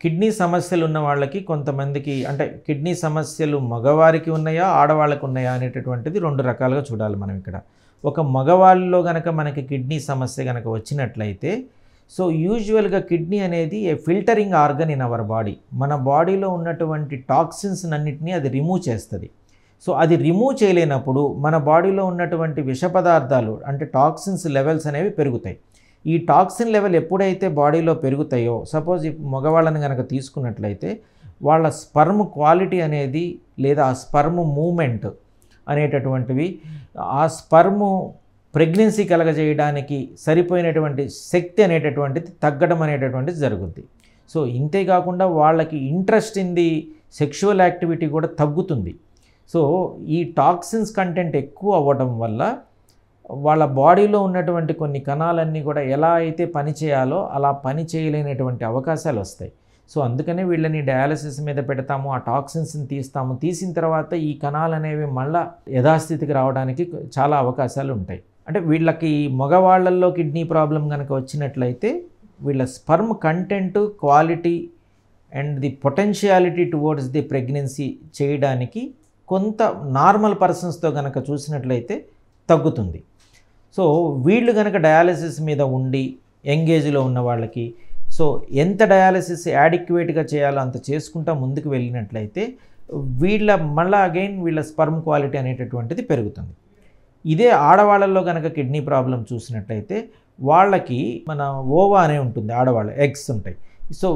Kidney సమస్యలు ఉన్న వాళ్ళకి కొంతమందికి అంటే కిడ్నీ సమస్యలు మగవారికి ఉన్నాయా ఆడవాళ్ళకి ఉన్నాయా అనేటటువంటిది రెండు రకాలుగా చూడాలి మనం ఇక్కడ. ఒక మగవాళ్ళలో గనక మనకి కిడ్నీ సమస్య గనక వచ్చినట్లయితే సో యూజువల్గా కిడ్నీ అనేది a filtering organ in our body. మన బాడీలో ఉన్నటువంటి టాక్సిన్స్ అన్నిటినీ అది రిమూవ్ చేస్తుంది. సో అది రిమూవ్ చేయలేనప్పుడు మన బాడీలో ఉన్నటువంటి విష పదార్థాలు అంటే టాక్సిన్స్ లెవెల్స్ అనేవి పెరుగుతాయి. ఈ టాక్సిన్ లెవెల్ ఎప్పుడైతే బాడీలో పెరుగుతాయో సపోజ్ మగవాళ్ళని కనుక తీసుకున్నట్లయితే వాళ్ళ స్పర్మ్ క్వాలిటీ అనేది లేదా ఆ స్పర్మ్ మూమెంట్ అనేటటువంటివి ఆ స్పర్మ్ ప్రెగ్నెన్సీ కలగజేయడానికి సరిపోయినటువంటి శక్తి అనేటటువంటిది తగ్గడం అనేటటువంటిది జరుగుద్ది. సో ఇంతేకాకుండా వాళ్ళకి interest in the sexual activity కూడా తగ్గుతుంది. సో ఈ టాక్సిన్స్ కంటెంట్ ఎక్కువ అవ్వడం వల్ల వాళ్ళ బాడీలో ఉన్నటువంటి కొన్ని కణాలన్నీ కూడా ఎలా అయితే పని చేయాలో అలా పని చేయలేనటువంటి అవకాశాలు వస్తాయి. సో అందుకనే వీళ్ళని డయాలసిస్ మీద పెడతాము, ఆ టాక్సిన్స్ని తీస్తాము. తీసిన తర్వాత ఈ కణాలు అనేవి మళ్ళీ యథాస్థితికి రావడానికి చాలా అవకాశాలు ఉంటాయి. అంటే వీళ్ళకి మగవాళ్ళల్లో కిడ్నీ ప్రాబ్లం కనుక వచ్చినట్లయితే వీళ్ళ sperm content quality and the potentiality towards the pregnancy చేయడానికి కొంత నార్మల్ పర్సన్స్తో కనుక చూసినట్లయితే తగ్గుతుంది. సో వీళ్ళు కనుక డయాలసిస్ మీద ఉండి ఎంగేజ్లో ఉన్న వాళ్ళకి సో ఎంత డయాలసిస్ యాడిక్యువేట్గా చేయాలో అంత చేసుకుంటా ముందుకు వెళ్ళినట్లయితే మళ్ళీ అగైన్ వీళ్ళ స్పర్మ్ క్వాలిటీ అనేటటువంటిది పెరుగుతుంది. ఇదే ఆడవాళ్ళల్లో కనుక కిడ్నీ ప్రాబ్లం చూసినట్లయితే వాళ్ళకి మన ఓవా అనే ఉంటుంది, ఆడవాళ్ళ ఎగ్స్ ఉంటాయి. సో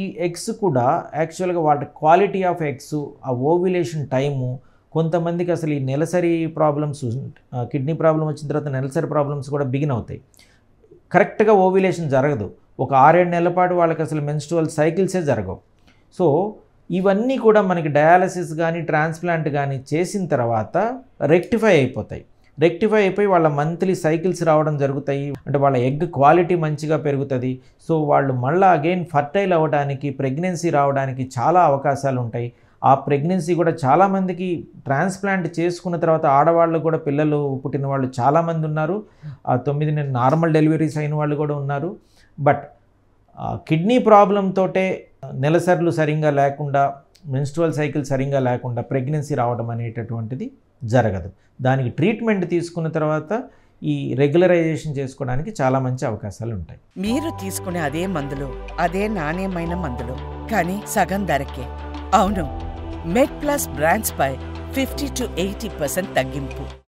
ఈ ఎగ్స్ కూడా యాక్చువల్గా వాటి క్వాలిటీ ఆఫ్ ఎగ్స్ ఆ ఓవ్యులేషన్ టైము కొంతమందికి అసలు ఈ నెలసరి ప్రాబ్లమ్స్ కిడ్నీ ప్రాబ్లం వచ్చిన తర్వాత నెలసరి ప్రాబ్లమ్స్ కూడా బిగిన్ అవుతాయి. కరెక్ట్గా ఓవ్యులేషన్ జరగదు. ఒక 6-7 నెలల పాటు వాళ్ళకి అసలు మెన్స్ట్రువల్ సైకిల్సే జరగవు. సో ఇవన్నీ కూడా మనకి డయాలసిస్ కానీ ట్రాన్స్ప్లాంట్ కానీ చేసిన తర్వాత రెక్టిఫై అయిపోతాయి. రెక్టిఫై అయిపోయి వాళ్ళ మంత్లీ సైకిల్స్ రావడం జరుగుతాయి. అంటే వాళ్ళ ఎగ్ క్వాలిటీ మంచిగా పెరుగుతుంది. సో వాళ్ళు మళ్ళీ అగైన్ ఫర్టైల్ అవ్వడానికి ప్రెగ్నెన్సీ రావడానికి చాలా అవకాశాలు ఉంటాయి. ఆ ప్రెగ్నెన్సీ కూడా చాలామందికి ట్రాన్స్ప్లాంట్ చేసుకున్న తర్వాత ఆడవాళ్ళు కూడా పిల్లలు పుట్టిన వాళ్ళు చాలామంది ఉన్నారు. 9 నార్మల్ డెలివరీస్ అయిన వాళ్ళు కూడా ఉన్నారు. బట్ కిడ్నీ ప్రాబ్లంతోటే నెలసర్లు సరిగ్గా లేకుండా మెన్స్ట్రువల్ సైకిల్ సరిగ్గా లేకుండా ప్రెగ్నెన్సీ రావడం అనేటటువంటిది జరగదు. దానికి ట్రీట్మెంట్ తీసుకున్న తర్వాత ఈ రెగ్యులరైజేషన్ చేసుకోవడానికి చాలా మంచి అవకాశాలు ఉంటాయి. మీరు తీసుకునే అదే మందులు అదే నాణ్యమైన మందులు కానీ సగం ధరకే. అవును, మెడ్ ప్లస్ బ్రాండ్స్ పై 50 to 80% తగ్గింపు.